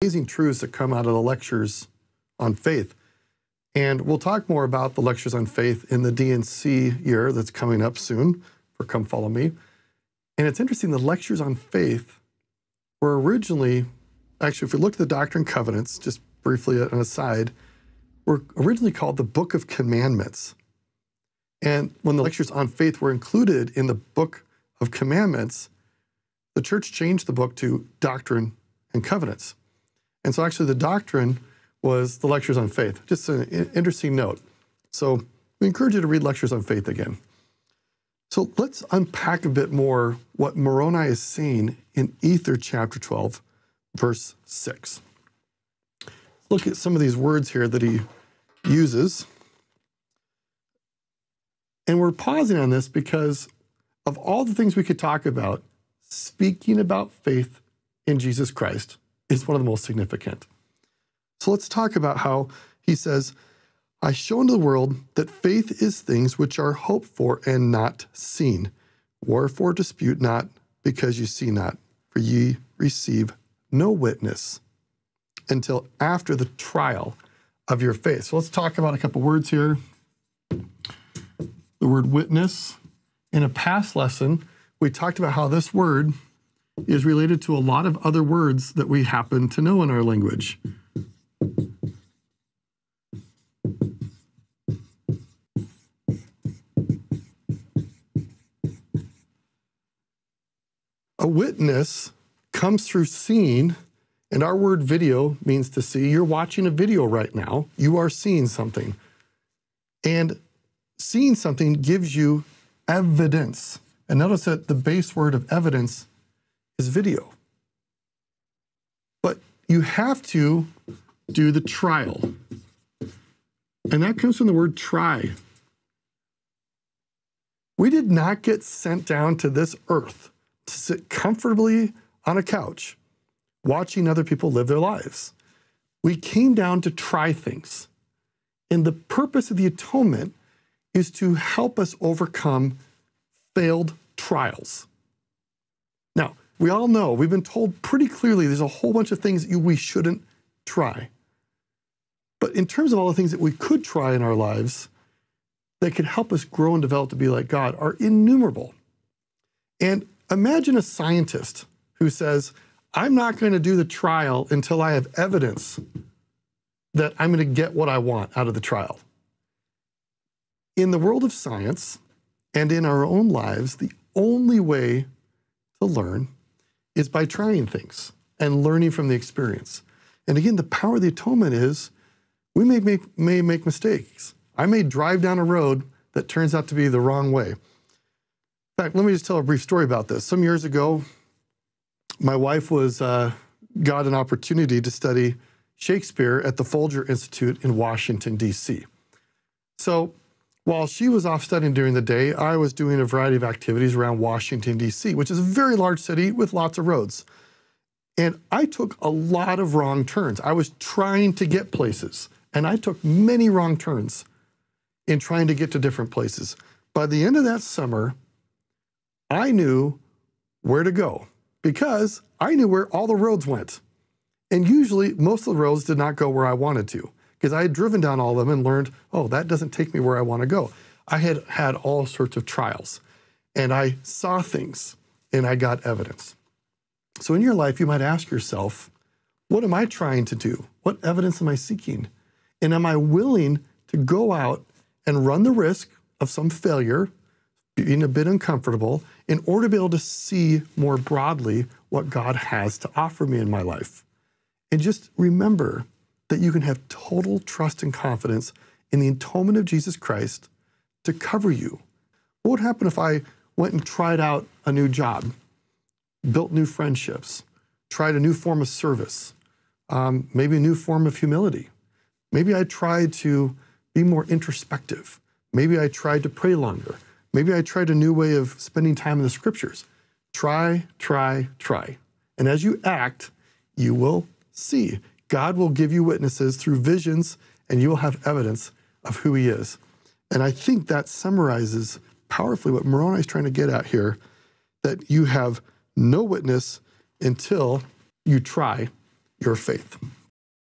amazing truths that come out of the lectures on faith. And we'll talk more about the lectures on faith in the DNC year that's coming up soon for Come Follow Me. And it's interesting, the lectures on faith were originally, actually, if we look at the Doctrine and Covenants, just briefly an aside, were originally called the Book of Commandments. And when the lectures on faith were included in the Book of Commandments, the church changed the book to Doctrine and Covenants. And so actually the doctrine was the lectures on faith. Just an interesting note. So we encourage you to read lectures on faith again. So let's unpack a bit more what Moroni is saying in Ether chapter 12, verse 6. Look at some of these words here that he uses. And we're pausing on this because of all the things we could talk about, speaking about faith in Jesus Christ is one of the most significant. So let's talk about how he says, I show unto the world that faith is things which are hoped for and not seen. Wherefore dispute not, because you see not, for ye receive no witness until after the trial of your faith. So let's talk about a couple words here. The word witness. In a past lesson, we talked about how this word is related to a lot of other words that we happen to know in our language. A witness comes through seeing, and our word video means to see. You're watching a video right now. You are seeing something. And seeing something gives you evidence. And notice that the base word of evidence is video. But you have to do the trial. And that comes from the word try. We did not get sent down to this earth to sit comfortably on a couch watching other people live their lives. We came down to try things. And the purpose of the atonement is to help us overcome failed trials. Now, we all know, we've been told pretty clearly there's a whole bunch of things that we shouldn't try. But in terms of all the things that we could try in our lives that could help us grow and develop to be like God are innumerable. And imagine a scientist who says, I'm not going to do the trial until I have evidence that I'm going to get what I want out of the trial. In the world of science and in our own lives, the only way to learn is by trying things and learning from the experience. And again, the power of the atonement is we may make mistakes. I may drive down a road that turns out to be the wrong way. In fact, let me just tell a brief story about this. Some years ago, my wife got an opportunity to study Shakespeare at the Folger Institute in Washington, D.C. So while she was off studying during the day, I was doing a variety of activities around Washington, D.C., which is a very large city with lots of roads. And I took a lot of wrong turns. I was trying to get places, and I took many wrong turns in trying to get to different places. By the end of that summer, I knew where to go because I knew where all the roads went. And usually, most of the roads did not go where I wanted to, because I had driven down all of them and learned, oh, that doesn't take me where I want to go. I had had all sorts of trials, and I saw things, and I got evidence. So in your life, you might ask yourself, what am I trying to do? What evidence am I seeking? And am I willing to go out and run the risk of some failure, being a bit uncomfortable, in order to be able to see more broadly what God has to offer me in my life? And just remember that you can have total trust and confidence in the atonement of Jesus Christ to cover you. What would happen if I went and tried out a new job, built new friendships, tried a new form of service, maybe a new form of humility? Maybe I tried to be more introspective. Maybe I tried to pray longer. Maybe I tried a new way of spending time in the scriptures. Try, try, try. And as you act, you will see. God will give you witnesses through visions, and you will have evidence of who he is. And I think that summarizes powerfully what Moroni is trying to get at here, that you have no witness until you try. your faith.